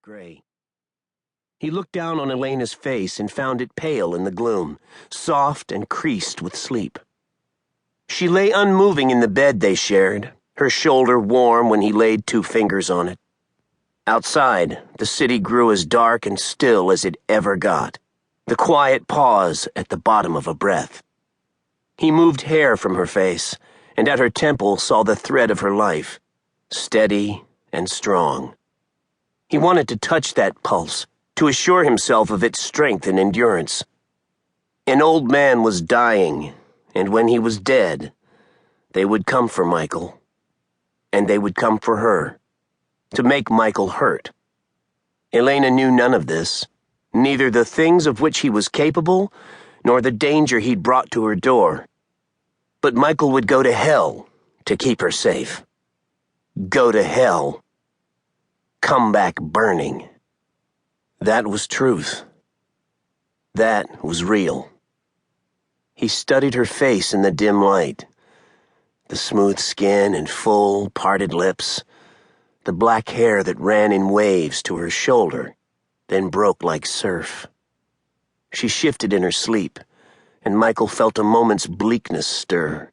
gray. He looked down on Elena's face and found it pale in the gloom, soft and creased with sleep. She lay unmoving in the bed they shared, her shoulder warm when he laid 2 fingers on it. Outside, the city grew as dark and still as it ever got, the quiet pause at the bottom of a breath. He moved hair from her face, and at her temple saw the thread of her life, steady and strong. He wanted to touch that pulse, to assure himself of its strength and endurance. An old man was dying, and when he was dead, they would come for Michael. And they would come for her, to make Michael hurt. Elena knew none of this, neither the things of which he was capable, nor the danger he'd brought to her door. But Michael would go to hell to keep her safe. Go to hell. Come back burning. That was truth. That was real. He studied her face in the dim light. The smooth skin and full, parted lips. The black hair that ran in waves to her shoulder, then broke like surf. She shifted in her sleep, and Michael felt a moment's bleakness stir.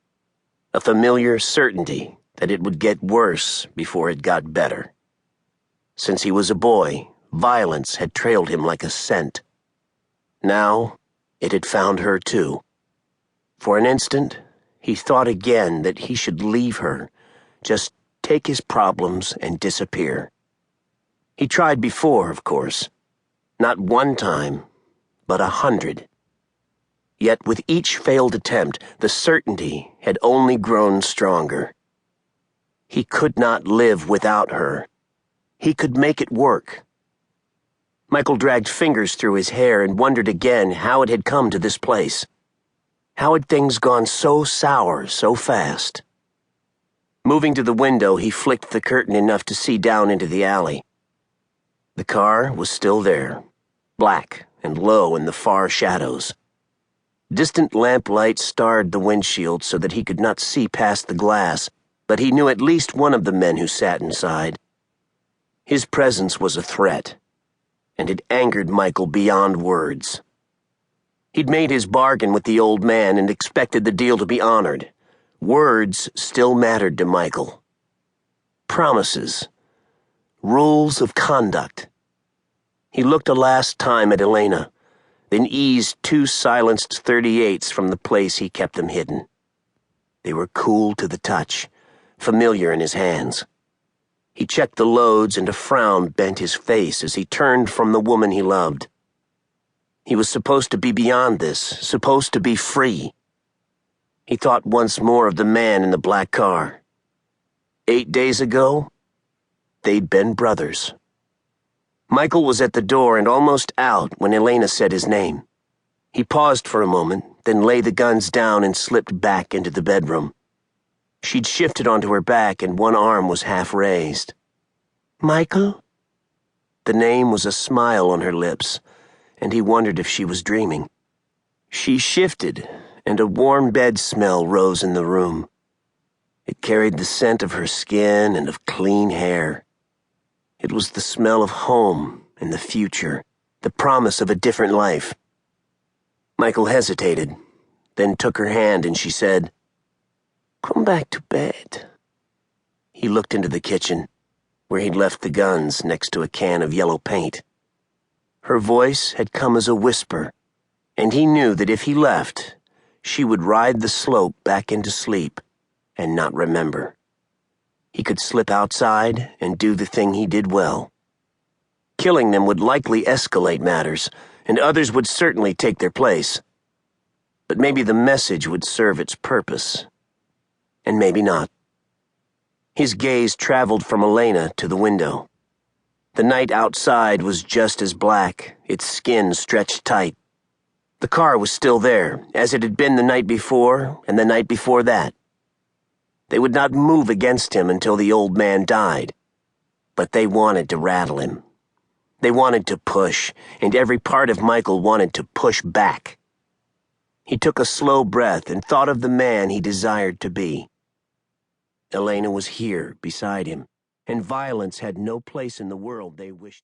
A familiar certainty that it would get worse before it got better. Since he was a boy, violence had trailed him like a scent. Now, it had found her too. For an instant, he thought again that he should leave her, just take his problems and disappear. He tried before, of course. Not 1 time, but 100. Yet with each failed attempt, the certainty had only grown stronger. He could not live without her. He could make it work. Michael dragged fingers through his hair and wondered again how it had come to this place. How had things gone so sour so fast? Moving to the window, he flicked the curtain enough to see down into the alley. The car was still there, black and low in the far shadows. Distant lamplight starred the windshield so that he could not see past the glass, but he knew at least one of the men who sat inside. His presence was a threat, and it angered Michael beyond words. He'd made his bargain with the old man and expected the deal to be honored. Words still mattered to Michael. Promises. Rules of conduct. He looked a last time at Elena, then eased 2 silenced .38s from the place he kept them hidden. They were cool to the touch, familiar in his hands. He checked the loads, and a frown bent his face as he turned from the woman he loved. He was supposed to be beyond this, supposed to be free. He thought once more of the man in the black car. 8 days ago, they'd been brothers. Michael was at the door and almost out when Elena said his name. He paused for a moment, then laid the guns down and slipped back into the bedroom. She'd shifted onto her back and one arm was half raised. "Michael?" The name was a smile on her lips, and he wondered if she was dreaming. She shifted, and a warm bed smell rose in the room. It carried the scent of her skin and of clean hair. It was the smell of home and the future, the promise of a different life. Michael hesitated, then took her hand and she said, "Come back to bed." He looked into the kitchen, where he'd left the guns next to a can of yellow paint. Her voice had come as a whisper, and he knew that if he left, she would ride the slope back into sleep and not remember. He could slip outside and do the thing he did well. Killing them would likely escalate matters, and others would certainly take their place. But maybe the message would serve its purpose, and maybe not. His gaze traveled from Elena to the window. The night outside was just as black, its skin stretched tight. The car was still there, as it had been the night before and the night before that. They would not move against him until the old man died, but they wanted to rattle him. They wanted to push, and every part of Michael wanted to push back. He took a slow breath and thought of the man he desired to be. Elena was here beside him, and violence had no place in the world they wished to